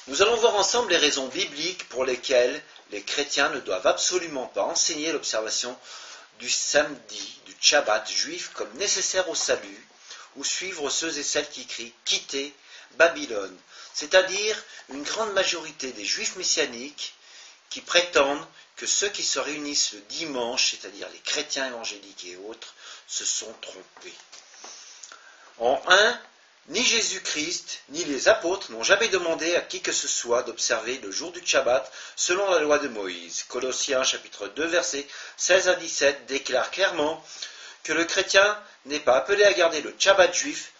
Nous allons voir ensemble les raisons bibliques pour lesquelles les chrétiens ne doivent absolument pas enseigner l'observation du samedi, du Shabbat juif comme nécessaire au salut, ou suivre ceux et celles qui crient « quitter Babylone », c'est-à-dire une grande majorité des juifs messianiques qui prétendent que ceux qui se réunissent le dimanche, c'est-à-dire les chrétiens évangéliques et autres, se sont trompés. En 1, ni Jésus-Christ, ni les apôtres n'ont jamais demandé à qui que ce soit d'observer le jour du Shabbat selon la loi de Moïse. Colossiens chapitre 2, versets 16 à 17 déclare clairement que le chrétien n'est pas appelé à garder le Shabbat juif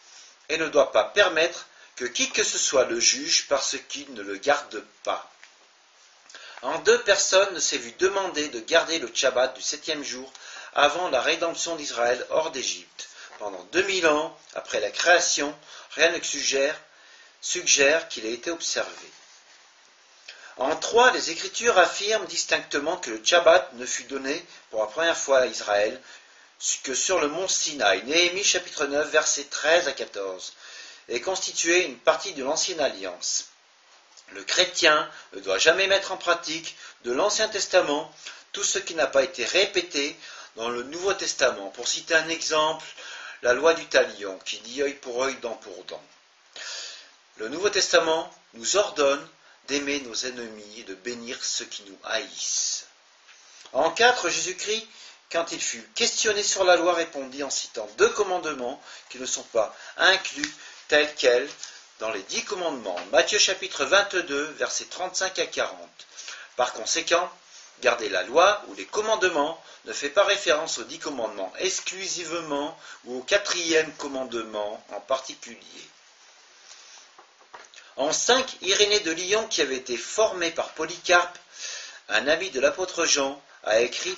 et ne doit pas permettre que qui que ce soit le juge parce qu'il ne le garde pas. En 2, personne ne s'est vu demander de garder le Shabbat du 7e jour avant la rédemption d'Israël hors d'Égypte. Pendant 2000 ans, après la création, rien ne suggère qu'il ait été observé. En 3, les Écritures affirment distinctement que le Shabbat ne fut donné pour la première fois à Israël que sur le mont Sinaï. Néhémie chapitre 9, versets 13 à 14, et constituait une partie de l'ancienne alliance. Le chrétien ne doit jamais mettre en pratique de l'Ancien Testament tout ce qui n'a pas été répété dans le Nouveau Testament. Pour citer un exemple, la loi du talion, qui dit œil pour œil, dent pour dent. Le Nouveau Testament nous ordonne d'aimer nos ennemis et de bénir ceux qui nous haïssent. En 4, Jésus-Christ, quand il fut questionné sur la loi, répondit en citant 2 commandements qui ne sont pas inclus tels quels dans les 10 commandements. Matthieu chapitre 22, versets 35 à 40. Par conséquent, garder la loi ou les commandements ne fait pas référence aux 10 commandements exclusivement ou au 4e commandement en particulier. En 5, Irénée de Lyon, qui avait été formé par Polycarpe, un ami de l'apôtre Jean, a écrit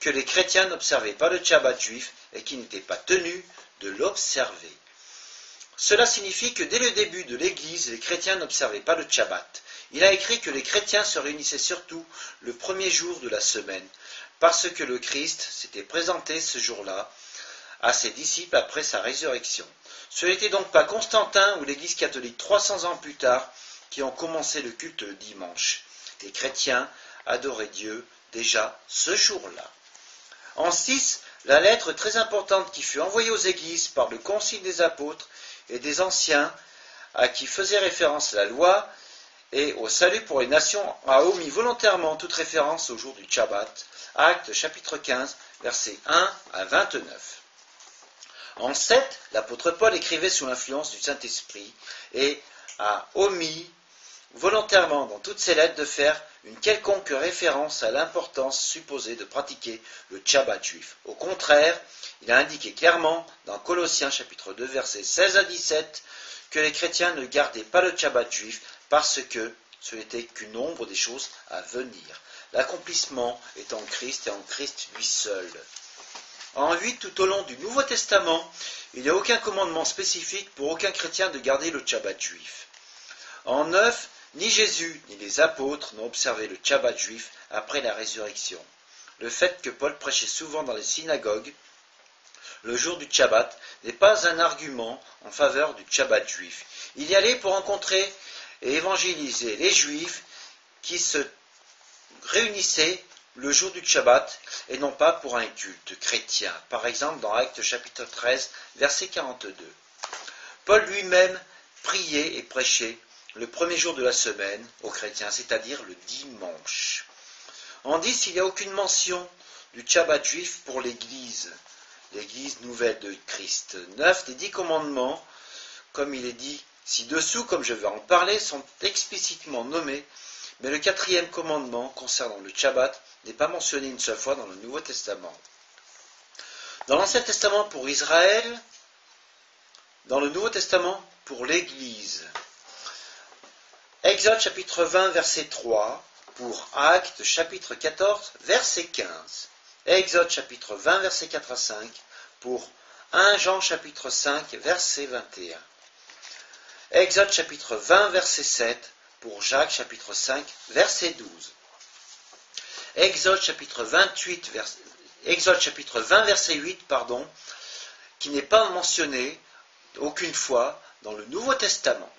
que les chrétiens n'observaient pas le Shabbat juif et qu'ils n'étaient pas tenus de l'observer. Cela signifie que dès le début de l'Église, les chrétiens n'observaient pas le Shabbat. Il a écrit que les chrétiens se réunissaient surtout le premier jour de la semaine, parce que le Christ s'était présenté ce jour-là à ses disciples après sa résurrection. Ce n'était donc pas Constantin ou l'Église catholique 300 ans plus tard qui ont commencé le culte le dimanche. Les chrétiens adoraient Dieu déjà ce jour-là. En 6, la lettre très importante qui fut envoyée aux églises par le concile des apôtres et des anciens, à qui faisait référence la loi et au salut pour les nations, a omis volontairement toute référence au jour du Shabbat. Actes chapitre 15, versets 1 à 29. En 7, l'apôtre Paul écrivait sous l'influence du Saint-Esprit et a omis volontairement dans toutes ses lettres de faire une quelconque référence à l'importance supposée de pratiquer le Shabbat juif. Au contraire, il a indiqué clairement dans Colossiens chapitre 2 versets 16 à 17 que les chrétiens ne gardaient pas le Shabbat juif parce que ce n'était qu'une ombre des choses à venir. L'accomplissement est en Christ et en Christ lui seul. En 8, tout au long du Nouveau Testament, il n'y a aucun commandement spécifique pour aucun chrétien de garder le Shabbat juif. En 9, ni Jésus ni les apôtres n'ont observé le Shabbat juif après la résurrection. Le fait que Paul prêchait souvent dans les synagogues le jour du Shabbat n'est pas un argument en faveur du Shabbat juif. Il y allait pour rencontrer et évangéliser les Juifs qui se réunissaient le jour du Shabbat et non pas pour un culte chrétien. Par exemple, dans Actes chapitre 13, verset 42. Paul lui-même priait et prêchait le premier jour de la semaine aux chrétiens, c'est-à-dire le dimanche. En 10, il n'y a aucune mention du Shabbat juif pour l'Église nouvelle de Christ. 9 des 10 commandements, comme il est dit ci-dessous, comme je vais en parler, sont explicitement nommés, mais le 4e commandement concernant le Shabbat n'est pas mentionné une seule fois dans le Nouveau Testament. Dans l'Ancien Testament pour Israël, dans le Nouveau Testament pour l'Église. Exode chapitre 20, verset 3, pour Actes chapitre 14, verset 15. Exode chapitre 20, verset 4 à 5, pour 1 Jean chapitre 5, verset 21. Exode chapitre 20, verset 7, pour Jacques chapitre 5, verset 12. Exode chapitre 20, verset 8, qui n'est pas mentionné aucune fois dans le Nouveau Testament.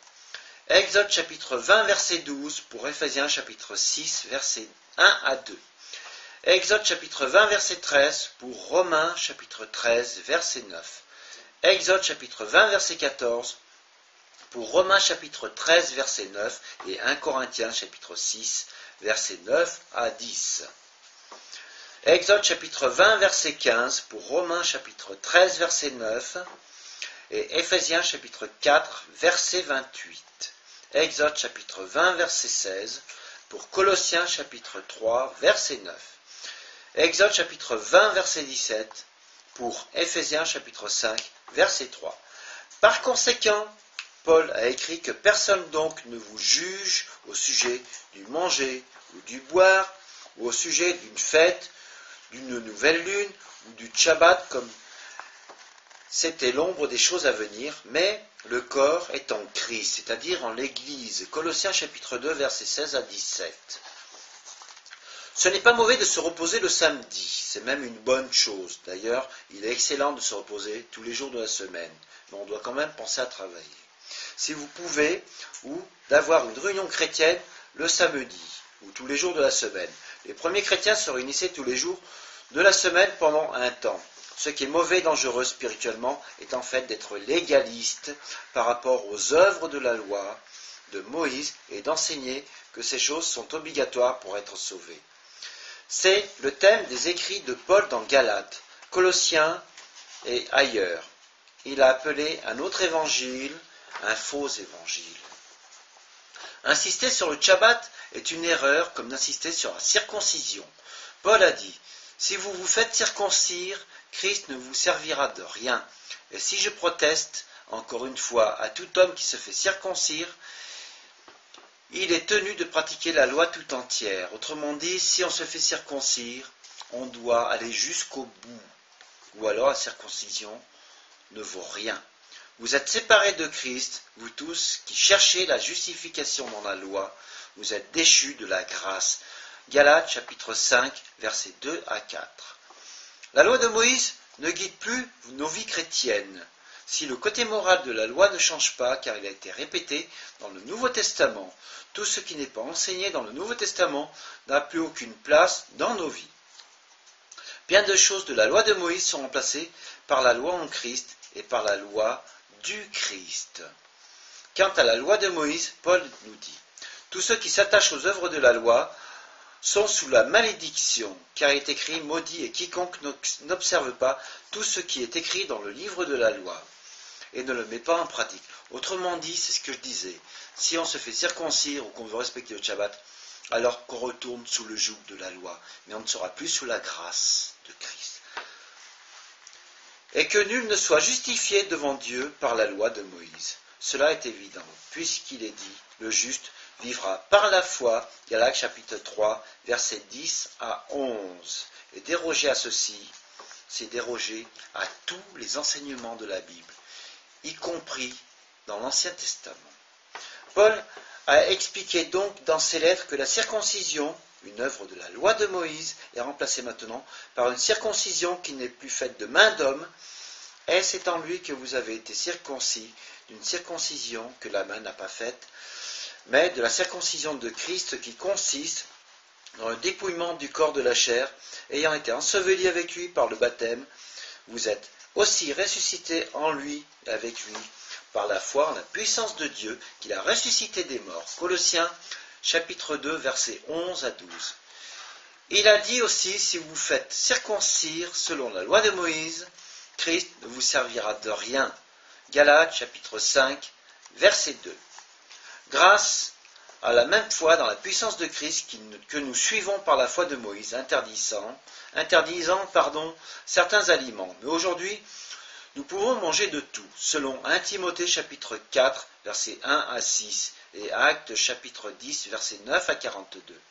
Exode chapitre 20, verset 12 pour Éphésiens chapitre 6, versets 1 à 2. Exode chapitre 20, verset 13 pour Romains chapitre 13, verset 9. Exode chapitre 20, verset 14 pour Romains chapitre 13, verset 9 et 1 Corinthiens chapitre 6, verset 9 à 10. Exode chapitre 20, verset 15 pour Romains chapitre 13, verset 9 et Éphésiens chapitre 4, verset 28. Exode chapitre 20, verset 16 pour Colossiens chapitre 3, verset 9. Exode chapitre 20, verset 17 pour Éphésiens chapitre 5, verset 3. Par conséquent, Paul a écrit que personne donc ne vous juge au sujet du manger ou du boire, ou au sujet d'une fête, d'une nouvelle lune, ou du Shabbat, comme c'était l'ombre des choses à venir, mais le corps est en Christ, c'est-à-dire en l'Église. Colossiens chapitre 2, versets 16 à 17. Ce n'est pas mauvais de se reposer le samedi, c'est même une bonne chose. D'ailleurs, il est excellent de se reposer tous les jours de la semaine, mais on doit quand même penser à travailler. Si vous pouvez, ou d'avoir une réunion chrétienne le samedi, ou tous les jours de la semaine. Les premiers chrétiens se réunissaient tous les jours de la semaine pendant un temps. Ce qui est mauvais et dangereux spirituellement est en fait d'être légaliste par rapport aux œuvres de la loi de Moïse et d'enseigner que ces choses sont obligatoires pour être sauvés. C'est le thème des écrits de Paul dans Galates, Colossiens et ailleurs. Il a appelé un autre évangile un faux évangile. Insister sur le Shabbat est une erreur comme d'insister sur la circoncision. Paul a dit, si vous vous faites circoncire, Christ ne vous servira de rien. Et si je proteste, encore une fois, à tout homme qui se fait circoncire, il est tenu de pratiquer la loi tout entière. Autrement dit, si on se fait circoncire, on doit aller jusqu'au bout. Ou alors la circoncision ne vaut rien. Vous êtes séparés de Christ, vous tous qui cherchez la justification dans la loi, vous êtes déchus de la grâce. Galates chapitre 5, versets 2 à 4. La loi de Moïse ne guide plus nos vies chrétiennes. Si le côté moral de la loi ne change pas, car il a été répété dans le Nouveau Testament, tout ce qui n'est pas enseigné dans le Nouveau Testament n'a plus aucune place dans nos vies. Bien de choses de la loi de Moïse sont remplacées par la loi en Christ et par la loi du Christ. Quant à la loi de Moïse, Paul nous dit, tous ceux qui s'attachent aux œuvres de la loi sont sous la malédiction, car il est écrit, maudit est quiconque n'observe pas tout ce qui est écrit dans le livre de la loi, et ne le met pas en pratique. Autrement dit, c'est ce que je disais, si on se fait circoncire ou qu'on veut respecter le Shabbat, alors qu'on retourne sous le joug de la loi, mais on ne sera plus sous la grâce de Christ. Et que nul ne soit justifié devant Dieu par la loi de Moïse. Cela est évident, puisqu'il est dit, le juste vivra par la foi, Galates chapitre 3, versets 10 à 11. Et déroger à ceci, c'est déroger à tous les enseignements de la Bible, y compris dans l'Ancien Testament. Paul a expliqué donc dans ses lettres que la circoncision, une œuvre de la loi de Moïse, est remplacée maintenant par une circoncision qui n'est plus faite de main d'homme, et c'est en lui que vous avez été circoncis d'une circoncision que la main n'a pas faite, mais de la circoncision de Christ qui consiste dans le dépouillement du corps de la chair, ayant été enseveli avec lui par le baptême, vous êtes aussi ressuscités en lui et avec lui, par la foi en la puissance de Dieu qu'il a ressuscité des morts. Colossiens chapitre 2, versets 11 à 12. Il a dit aussi, si vous faites circoncire selon la loi de Moïse, Christ ne vous servira de rien. Galates chapitre 5, verset 2. Grâce à la même foi dans la puissance de Christ que nous suivons par la foi de Moïse, interdisant certains aliments. Mais aujourd'hui, nous pouvons manger de tout, selon 1 Timothée chapitre 4, versets 1 à 6, et Actes chapitre 10, versets 9 à 42.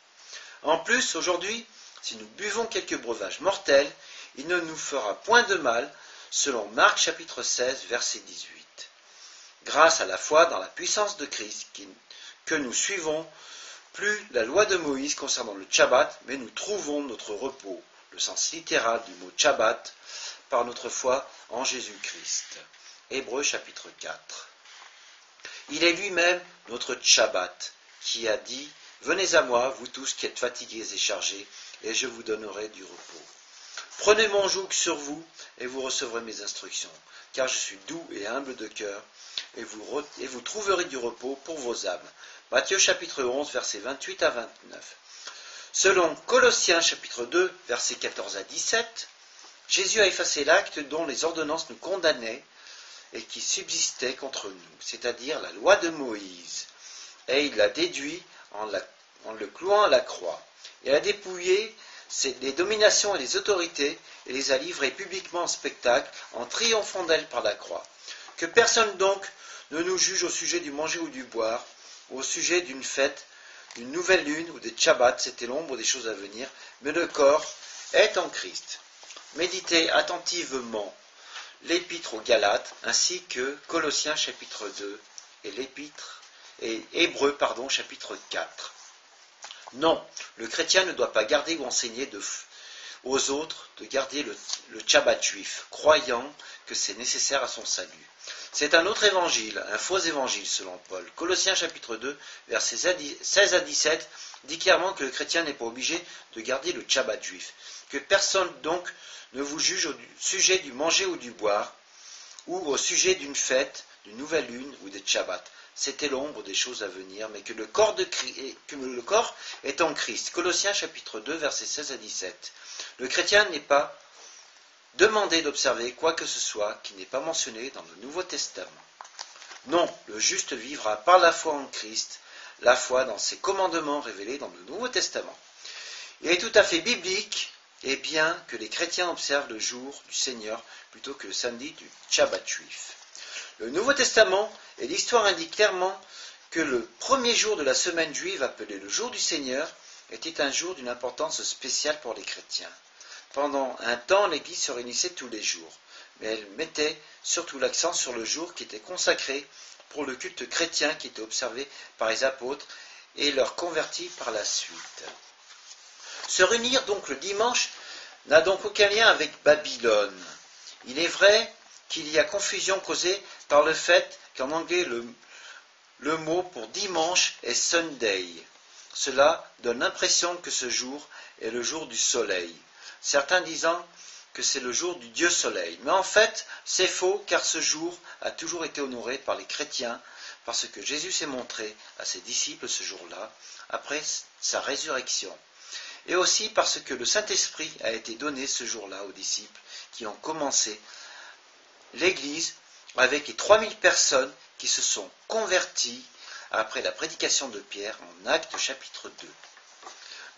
En plus, aujourd'hui, si nous buvons quelques breuvages mortels, il ne nous fera point de mal, selon Marc chapitre 16, verset 18. Grâce à la foi dans la puissance de Christ, que nous suivons plus la loi de Moïse concernant le Shabbat, mais nous trouvons notre repos, le sens littéral du mot Shabbat, par notre foi en Jésus-Christ. Hébreux chapitre 4. Il est lui-même notre Shabbat, qui a dit « Venez à moi, vous tous qui êtes fatigués et chargés, et je vous donnerai du repos. Prenez mon joug sur vous, et vous recevrez mes instructions, car je suis doux et humble de cœur, et vous trouverez du repos pour vos âmes. » Matthieu chapitre 11, versets 28 à 29. Selon Colossiens chapitre 2, versets 14 à 17, Jésus a effacé l'acte dont les ordonnances nous condamnaient et qui subsistait contre nous, c'est-à-dire la loi de Moïse, et il l'a déduit en le clouant à la croix. Il a dépouillé les dominations et les autorités et les a livrées publiquement en spectacle en triomphant d'elles par la croix. Que personne donc ne nous juge au sujet du manger ou du boire, ou au sujet d'une fête, d'une nouvelle lune ou des Shabbats, c'était l'ombre des choses à venir, mais le corps est en Christ. Méditez attentivement l'épître aux Galates, ainsi que Colossiens chapitre 2 et Hébreux chapitre 4. Non, le chrétien ne doit pas garder ou enseigner aux autres de garder le Shabbat juif, croyant que c'est nécessaire à son salut. C'est un autre évangile, un faux évangile selon Paul. Colossiens chapitre 2, versets 16 à 17, dit clairement que le chrétien n'est pas obligé de garder le Shabbat juif. Que personne donc ne vous juge au sujet du manger ou du boire, ou au sujet d'une fête, d'une nouvelle lune ou des Shabbats. C'était l'ombre des choses à venir, mais que le corps est en Christ. Colossiens chapitre 2, versets 16 à 17. Le chrétien n'est pas demandé d'observer quoi que ce soit qui n'est pas mentionné dans le Nouveau Testament. Non, le juste vivra par la foi en Christ, la foi dans ses commandements révélés dans le Nouveau Testament. Il est tout à fait biblique et bien que les chrétiens observent le jour du Seigneur plutôt que le samedi du Shabbat juif. Le Nouveau Testament et l'histoire indiquent clairement que le premier jour de la semaine juive, appelé le jour du Seigneur, était un jour d'une importance spéciale pour les chrétiens. Pendant un temps, l'Église se réunissait tous les jours, mais elle mettait surtout l'accent sur le jour qui était consacré pour le culte chrétien qui était observé par les apôtres et leurs convertis par la suite. Se réunir donc le dimanche n'a donc aucun lien avec Babylone. Il est vrai qu'il y a confusion causée par le fait qu'en anglais le mot pour dimanche est Sunday. Cela donne l'impression que ce jour est le jour du soleil, certains disant que c'est le jour du Dieu soleil. Mais en fait, c'est faux car ce jour a toujours été honoré par les chrétiens parce que Jésus s'est montré à ses disciples ce jour-là, après sa résurrection. Et aussi parce que le Saint-Esprit a été donné ce jour-là aux disciples qui ont commencé l'Église avec les 3000 personnes qui se sont converties après la prédication de Pierre en Actes chapitre 2.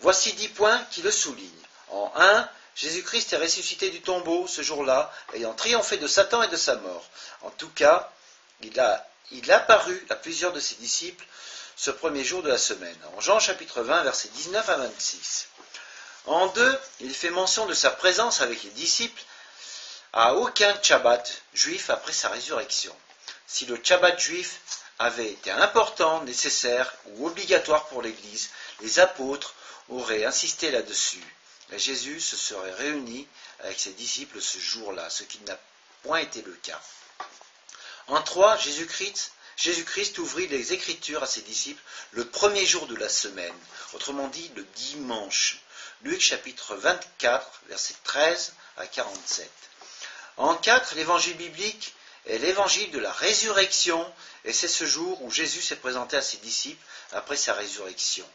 Voici 10 points qui le soulignent. En 1, Jésus-Christ est ressuscité du tombeau ce jour-là, ayant triomphé de Satan et de sa mort. En tout cas, il apparut à plusieurs de ses disciples ce premier jour de la semaine. En Jean chapitre 20, versets 19 à 26. En 2, il fait mention de sa présence avec les disciples à aucun Shabbat juif après sa résurrection. Si le Shabbat juif avait été important, nécessaire ou obligatoire pour l'Église, les apôtres auraient insisté là-dessus. Et Jésus se serait réuni avec ses disciples ce jour-là, ce qui n'a point été le cas. En 3, Jésus-Christ ouvrit les Écritures à ses disciples le premier jour de la semaine, autrement dit le dimanche. Luc chapitre 24, versets 13 à 47. En 4, l'évangile biblique est l'évangile de la résurrection, et c'est ce jour où Jésus s'est présenté à ses disciples après sa résurrection.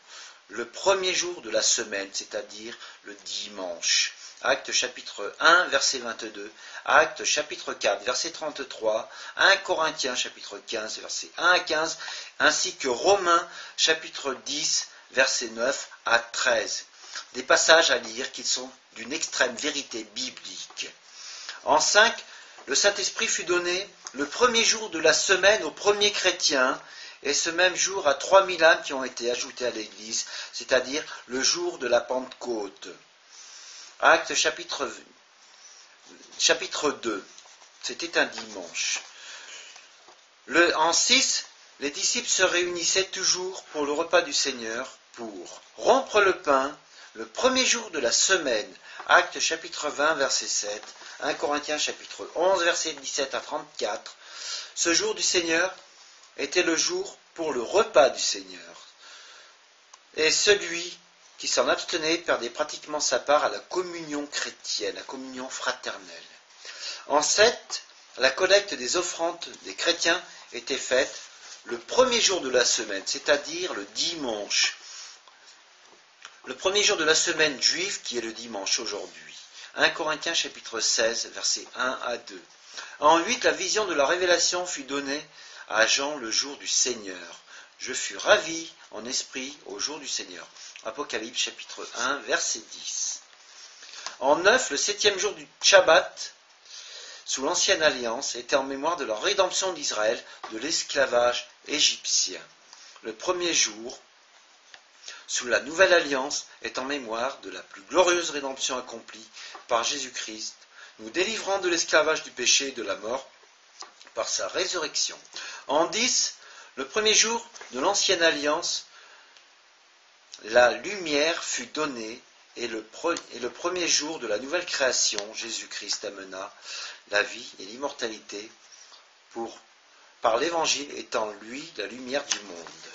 Le premier jour de la semaine, c'est-à-dire le dimanche. Actes chapitre 1, verset 22, Actes chapitre 4, verset 33, 1 Corinthiens chapitre 15, verset 1 à 15, ainsi que Romains chapitre 10, verset 9 à 13. Des passages à lire qui sont d'une extrême vérité biblique. En 5, le Saint-Esprit fut donné le premier jour de la semaine aux premiers chrétiens, et ce même jour à 3000 âmes qui ont été ajoutées à l'Église, c'est-à-dire le jour de la Pentecôte. Actes chapitre 2, c'était un dimanche. En 6, les disciples se réunissaient toujours pour le repas du Seigneur, pour rompre le pain, le premier jour de la semaine. Actes chapitre 20, verset 7, 1 Corinthiens chapitre 11, verset 17 à 34. Ce jour du Seigneur était le jour pour le repas du Seigneur. Et celui qui s'en abstenait perdait pratiquement sa part à la communion chrétienne, la communion fraternelle. En 7, la collecte des offrandes des chrétiens était faite le premier jour de la semaine, c'est-à-dire le dimanche. Le premier jour de la semaine juive qui est le dimanche aujourd'hui. 1 Corinthiens chapitre 16, versets 1 à 2. En 8, la vision de la révélation fut donnée à Jean le jour du Seigneur. Je fus ravi en esprit au jour du Seigneur. Apocalypse chapitre 1, verset 10. En 9, le 7e jour du Shabbat, sous l'ancienne alliance, était en mémoire de la rédemption d'Israël de l'esclavage égyptien. Le premier jour, sous la nouvelle alliance, est en mémoire de la plus glorieuse rédemption accomplie par Jésus-Christ, nous délivrant de l'esclavage du péché et de la mort par sa résurrection. En 10, le premier jour de l'ancienne alliance, la lumière fut donnée et le premier jour de la nouvelle création, Jésus-Christ amena la vie et l'immortalité par l'évangile étant lui la lumière du monde.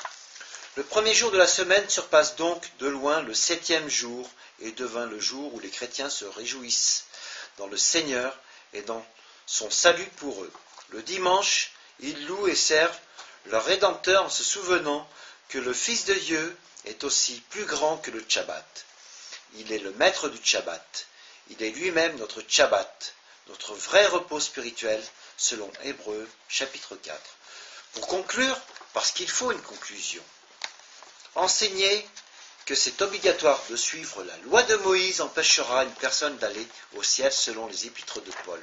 Le premier jour de la semaine surpasse donc de loin le 7e jour et devint le jour où les chrétiens se réjouissent dans le Seigneur et dans son salut pour eux. Le dimanche, ils louent et servent leur Rédempteur en se souvenant que le Fils de Dieu est aussi plus grand que le Shabbat. Il est le maître du Shabbat. Il est lui-même notre Shabbat, notre vrai repos spirituel, selon Hébreux chapitre 4. Pour conclure, parce qu'il faut une conclusion, enseigner que c'est obligatoire de suivre la loi de Moïse empêchera une personne d'aller au ciel selon les épîtres de Paul.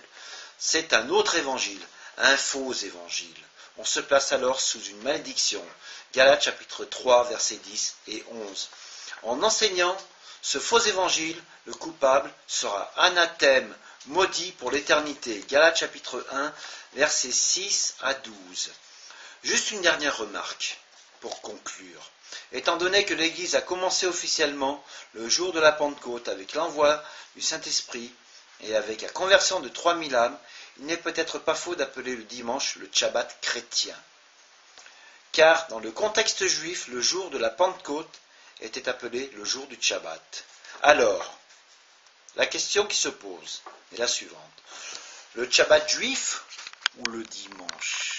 C'est un autre évangile, un faux évangile. On se place alors sous une malédiction. Galates chapitre 3, versets 10 et 11. En enseignant ce faux évangile, le coupable sera anathème, maudit pour l'éternité. Galates chapitre 1, versets 6 à 12. Juste une dernière remarque pour conclure. Étant donné que l'Église a commencé officiellement le jour de la Pentecôte avec l'envoi du Saint-Esprit et avec la conversion de 3000 âmes, il n'est peut-être pas faux d'appeler le dimanche le Shabbat chrétien. Car dans le contexte juif, le jour de la Pentecôte était appelé le jour du Shabbat. Alors, la question qui se pose est la suivante. Le Shabbat juif ou le dimanche ?